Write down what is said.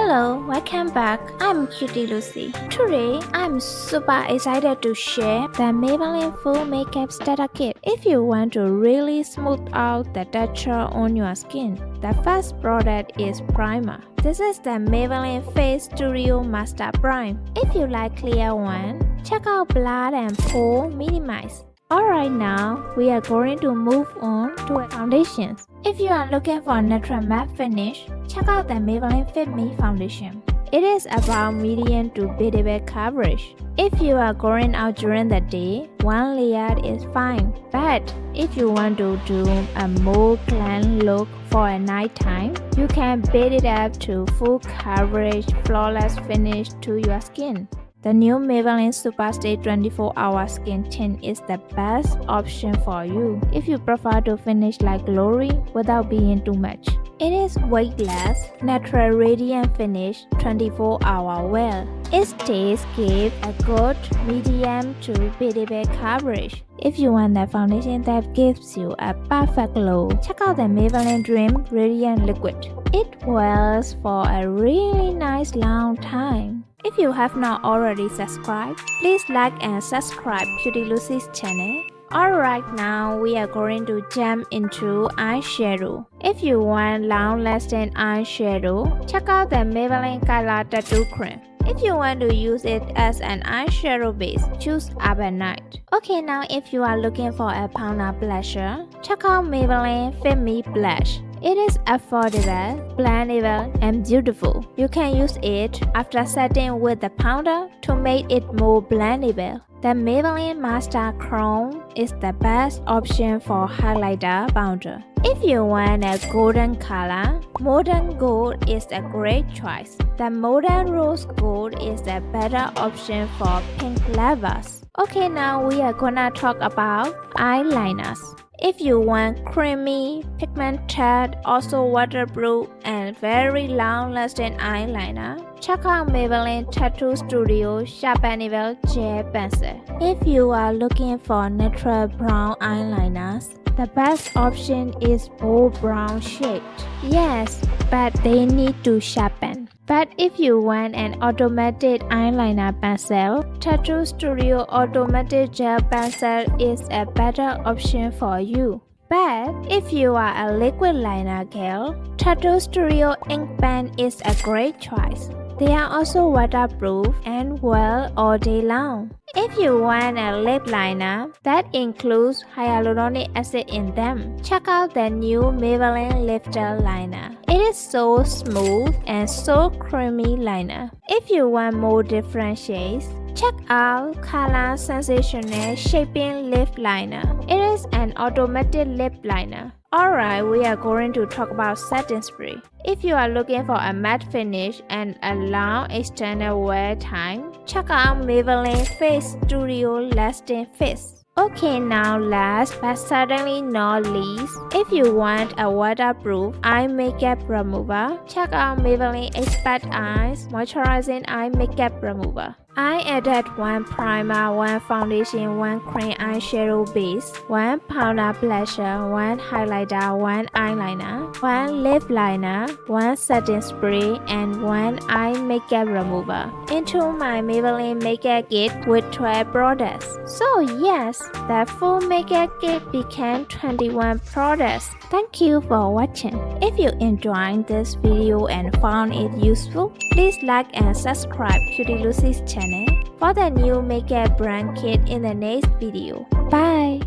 Hello, welcome back. I'm Cutie Lucy. Today, I'm super excited to share the Maybelline Full Makeup Starter Kit. If you want to really smooth out the texture on your skin, the first product is primer. This is the Maybelline Face Studio Master Prime. If you like clear one, check out Blur and Pore Minimize. Alright, now we are going to move on to foundations. If you are looking for a natural matte finish, check out the Maybelline Fit Me foundation. It is about medium to beaded coverage. If you are going out during the day, one layer is fine. But if you want to do a more clean look for a nighttime, you can bead it up to full coverage, flawless finish to your skin. The new Maybelline Superstay 24-Hour Skin Tint is the best option for you if you prefer to finish like glory without being too much. It is weightless, natural radiant finish 24-hour wear. Its taste gives a good medium to beaded coverage. If you want the foundation that gives you a perfect glow, check out the Maybelline Dream Radiant Liquid. It wears for a really nice long time. If you have not already subscribed, please like and subscribe Cutie Lucy's channel. Alright, now we are going to jump into eyeshadow. If you want long-lasting eyeshadow, check out the Maybelline Color Tattoo Cream. If you want to use it as an eyeshadow base, choose Up at Night. Okay, now if you are looking for a powder blusher, check out Maybelline Fit Me Blush. It is affordable, blendable, and beautiful. You can use it after setting with the powder to make it more blendable. The Maybelline Master Chrome is the best option for highlighter powder. If you want a golden color, Modern Gold is a great choice. The Modern Rose Gold is a better option for pink levels. Okay, now we are gonna talk about eyeliners. If you want creamy, pigmented, also waterproof, and very long-lasting eyeliner, check out Maybelline Tattoo Studio Sharpenable Gel Pencil. If you are looking for natural brown eyeliners, the best option is bold brown shade. Yes, but they need to sharpen. But if you want an automated eyeliner pencil, Tattoo Studio Automatic Gel Pencil is a better option for you. But if you are a liquid liner girl, Tattoo Studio Ink Pen is a great choice. They are also waterproof and wear all day long. If you want a lip liner that includes hyaluronic acid in them, check out the new Maybelline Lifter Liner. It is so smooth and so creamy liner. If you want more different shades, check out Color Sensational Shaping Lip Liner. It is an automatic lip liner. Alright, we are going to talk about setting spray. If you are looking for a matte finish and a long extended wear time, check out Maybelline Face Studio Lasting Fix. Okay, now last but certainly not least, if you want a waterproof eye makeup remover, check out Maybelline Expert Eyes Moisturizing Eye Makeup Remover. I added one primer, one foundation, one cream eyeshadow base, one powder blusher, one highlighter, one eyeliner, one lip liner, one setting spray, and one eye makeup remover into my Maybelline makeup kit with 12 products. So yes, the full makeup kit became 21 products. Thank you for watching. If you enjoyed this video and found it useful, please like and subscribe Cutie Lucy's channel for the new makeup brand kit in the next video. Bye!